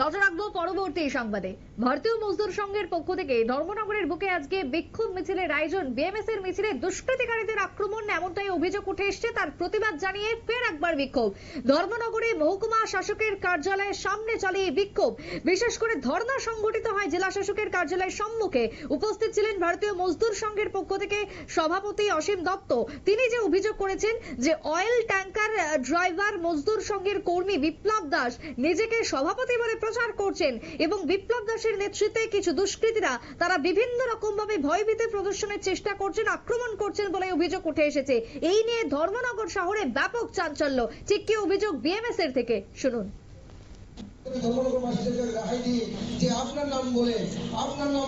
নজর রাখবো পরবর্তী সংবাদে। ভারতীয় মজদুর সংঘের পক্ষ থেকে ধর্মনগরের বুকে আজকে বিক্ষোভ মিছিলের আয়োজন। বিএমএস এর মিছিলে দুষ্কৃতিকারীদের আক্রমণ এমনটাই অভিযোগ উঠে এসছে। তার প্রতিবাদ জানিয়ে ফের একবার বিক্ষোভ। ধর্মনগরে মহকুমা শাসকের কার্যালয়ের সামনে চলে এই বিক্ষোভ। বিশেষ করে ধর্ণা সংগঠিত হয় জেলা শাসকের কার্যালয়ের সম্মুখে। উপস্থিত ছিলেন ভারতীয় মজদুর সংঘের পক্ষ থেকে সভাপতি অসীম দত্ত। তিনি যে অভিযোগ করেছেন যে অয়েল ট্যাঙ্কার ড্রাইভার মজদুর সংঘের কর্মী বিপ্লব দাস নিজেকে সভাপতি বলে প্রচার করছেন এবং বিপ্লব দাসের নেতৃত্বে কিছু দুষ্কৃতীরা তারা বিভিন্ন রকম ভাবে ভয়ভীতি প্রদর্শনের চেষ্টা করছেন, আক্রমণ করছেন বলে অভিযোগ উঠে এসেছে। এই নিয়ে ধর্মনগর শহরে ব্যাপক চাঞ্চল্য। ঠিক কি অভিযোগ বিএমএস এর থেকে শুনুন। আপনার নাম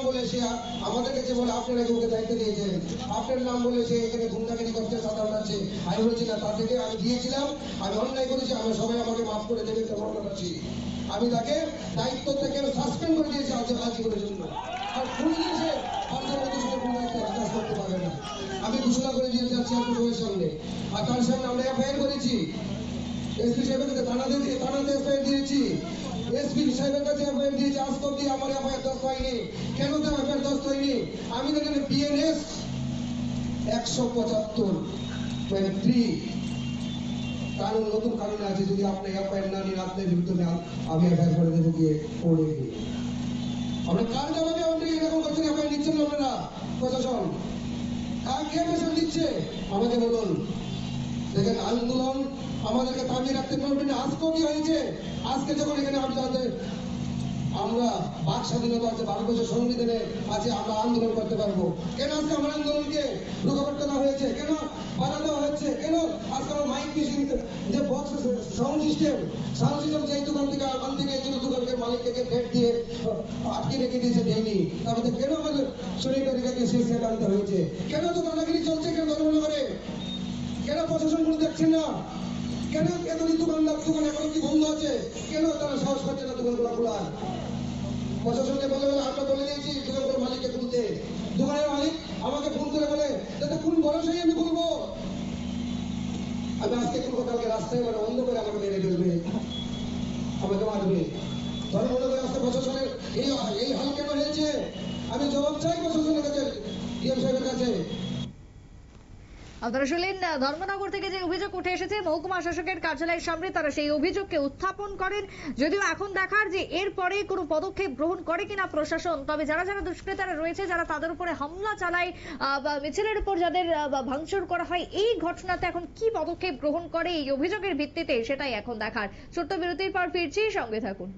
বলে সে আমাদের কাছে বলে আপনারা ওকে দায়িত্ব দিয়েছেন, আপনার নাম বলে সে এখানে গুন্ডাগিরি করতে সাধারণ আছে। আমি বলছি না, তার থেকে আমি দিয়েছিলাম, আমি অন্যায় করেছি, আমি সবাই আমাকে মাফ করে দেবে মনে করছি। আমি তাকে দায়িত্ব থেকে সাসপেন্ড করে দিয়েছি আজীবনের জন্য। আর কোন জিনিসে কাজ করতে পারবে না। আমি ঘোষণা করে দিয়েছি আপনার সামনে, আর তার সামনে আমরা এফআইআর করেছি। এসপি সাহেবের কাছে থানাতে এফআইআর দিয়েছি, এসপি সাহেবের কাছে এফআইআর দিয়েছি। আজ তো দিয়ে আমার এফআইআর দস্ত হয়নি। কেন তো এফআইআর দস্ত হয়নি? আমি দেখেন বিএনএস 175 কারণ নতুন কারণে আছে, যদি আপনি এফআইআর না নিন আপনার বিরুদ্ধে আমি এফআইআর করে দেবো গিয়ে পড়ে গিয়ে। আমরা কার জবাবে আপনি এরকম করছেন? এফআইআর নিচ্ছেন আপনারা প্রশাসন, কার কে প্রেশার দিচ্ছে আমাকে বলুন। দেখেন আন্দোলন আমাদেরকে থামিয়ে রাখতে পারবে না। আজকে কি হয়েছে? আজকে যখন এখানে আমরা বাক স্বাধীনতা আছে, ভারতবর্ষের সংবিধানে আছে, আমরা আন্দোলন করতে পারবো। কেন আজকে আমার আন্দোলনকে রুকাবট করা হয়েছে? কেন বাধা দেওয়া হচ্ছে? কেন আজকে আমার মাইক মেশিন যে বক্স সাউন্ড সিস্টেম যে দোকান থেকে এই দোকানকে মালিককে ফেট দিয়ে আটকে রেখে দিয়েছে দেয়নি, তাহলে কেন আমাদের শরীরকে সেট আনতে হয়েছে? কেন তো দাদাগিরি চলছে? কেন ধর্মনগরে কেন প্রশাসন গুলো দেখছেন না? কেন এতদিন দোকান এখন কি বন্ধ আছে? কেন তারা সাহস পাচ্ছে না দোকানগুলো খোলার? প্রশাসনকে বলে আমরা বলে দিয়েছি দোকানগুলোর মালিককে খুলতে। দোকানের মালিক আমাকে ফোন করে বলে যাতে কোন ভরসাই আমি খুলবো। আমি আজকে খুলবো, কালকে রাস্তায় মানে অন্ধ করে আমাকে মেরে ফেলবে, আমাকে মারবে। ধর্মনগরে আজকে প্রশাসনের এই হাল কেন হয়েছে? আমি জবাব চাই প্রশাসনের কাছে, ডিএম সাহেবের কাছে। আপনারা শুনলেন ধর্মনগর থেকে যে অভিযোগ উঠে এসেছে মহকুমা শাসকের কার্যালয়ের সামনে, তারা সেই অভিযোগকে উত্থাপন করেন। যদিও এখন দেখার যে এরপরে কোনো পদক্ষেপ গ্রহণ করে কিনা প্রশাসন। তবে যারা দুষ্কৃতীরা রয়েছে, যারা তাদের উপরে হামলা চালায় বা মিছিলের উপর যাদের ভাঙচুর করা হয়, এই ঘটনাতে এখন কি পদক্ষেপ গ্রহণ করে এই অভিযোগের ভিত্তিতে, সেটাই এখন দেখার। ছোট্ট বিরতির পর ফিরছি, সঙ্গে থাকুন।